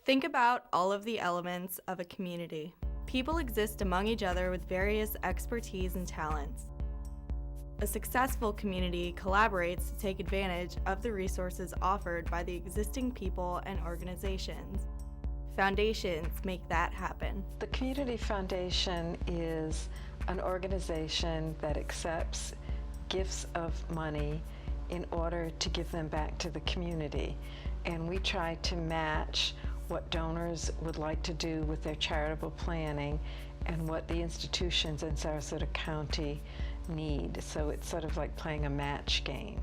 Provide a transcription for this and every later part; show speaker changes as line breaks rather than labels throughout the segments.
Think about all of the elements of a community. People exist among each other with various expertise and talents. A successful community collaborates to take advantage of the resources offered by the existing people and organizations. Foundations make that happen.
The Community Foundation is an organization that accepts gifts of money in order to give them back to the community. And we try to match what donors would like to do with their charitable planning and what the institutions in Sarasota County need. So it's sort of like playing a match game.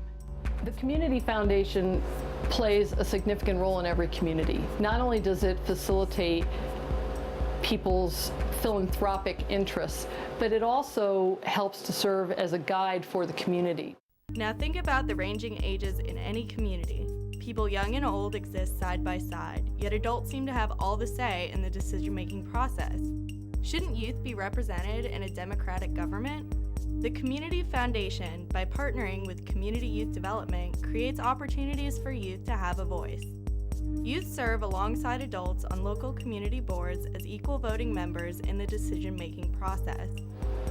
The Community Foundation plays a significant role in every community. Not only does it facilitate people's philanthropic interests, but it also helps to serve as a guide for the community.
Now think about the ranging ages in any community. People young and old exist side by side, yet adults seem to have all the say in the decision-making process. Shouldn't youth be represented in a democratic government? The Community Foundation, by partnering with Community Youth Development, creates opportunities for youth to have a voice. Youth serve alongside adults on local community boards as equal voting members in the decision-making process.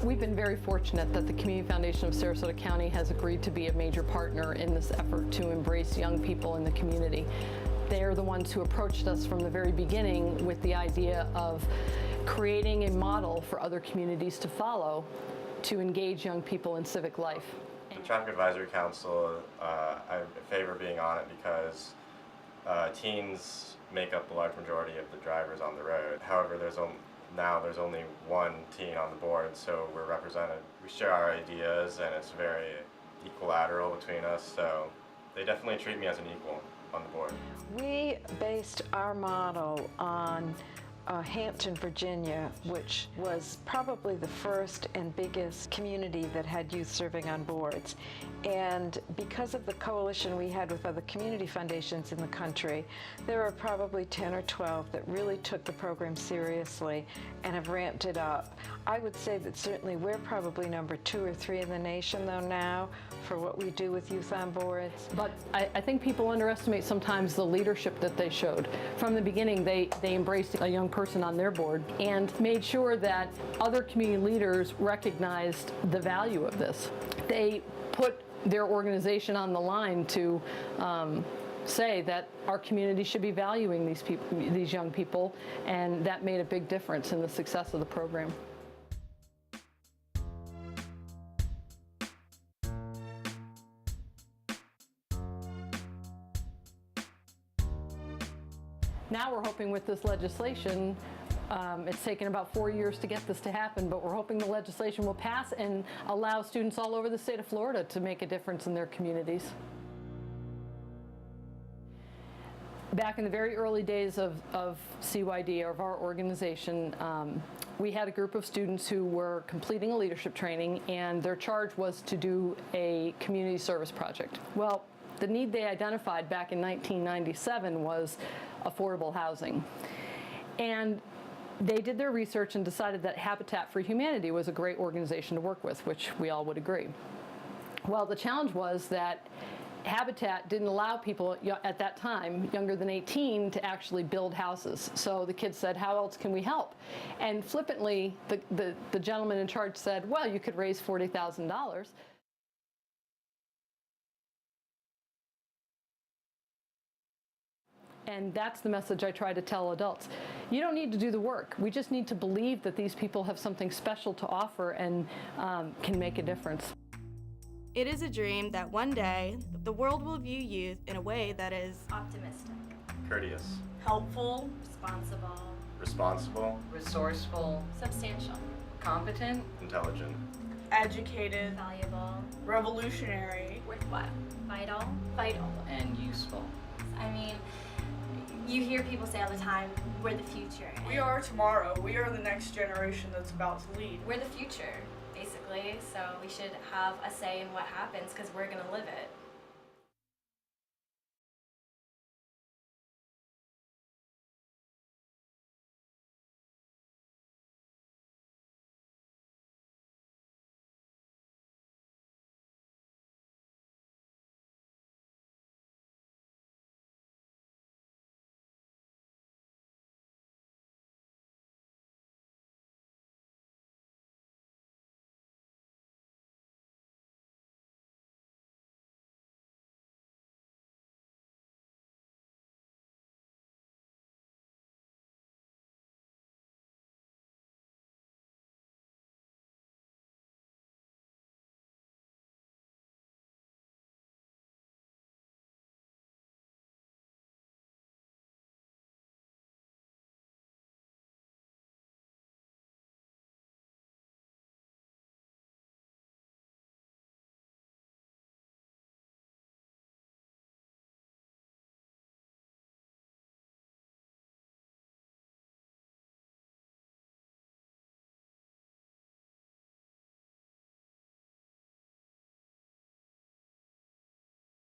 We've been very fortunate that the Community Foundation of Sarasota County has agreed to be a major partner in this effort to embrace young people in the community. They're the ones who approached us from the very beginning with the idea of creating a model for other communities to follow to engage young people in civic life.
The Traffic Advisory Council, I favor being on it because teens make up the large majority of the drivers on the road. However, now there's only one teen on the board, so we're represented. We share our ideas and it's very equilateral between us, so they definitely treat me as an equal on the board.
We based our model on Hampton, Virginia, which was probably the first and biggest community that had youth serving on boards. And because of the coalition we had with other community foundations in the country, there are probably 10 or 12 that really took the program seriously and have ramped it up. I would say that certainly we're probably number 2 or 3 in the nation though now for what we do with youth on boards.
But I think people underestimate sometimes the leadership that they showed. From the beginning, they embraced a young person on their board and made sure that other community leaders recognized the value of this. They put their organization on the line to say that our community should be valuing these young people, and that made a big difference in the success of the program. Now we're hoping with this legislation, it's taken about 4 years to get this to happen, but we're hoping the legislation will pass and allow students all over the state of Florida to make a difference in their communities. Back in the very early days of CYD, of our organization, we had a group of students who were completing a leadership training, and their charge was to do a community service project. Well, the need they identified back in 1997 was affordable housing. And they did their research and decided that Habitat for Humanity was a great organization to work with, which we all would agree. Well, the challenge was that Habitat didn't allow people at that time, younger than 18, to actually build houses. So the kids said, how else can we help? And flippantly, the gentleman in charge said, well, you could raise $40,000. And that's the message I try to tell adults. You don't need to do the work. We just need to believe that these people have something special to offer and can make a difference.
It is a dream that one day the world will view youth in a way that is
optimistic,
courteous,
helpful,
responsible,
resourceful,
substantial,
competent,
intelligent,
educated,
valuable,
revolutionary,
worthwhile, vital,
and useful.
I mean, you hear people say all the time, we're the future.
We are tomorrow. We are the next generation that's about to lead.
We're the future, basically, so we should have a say in what happens because we're going to live it.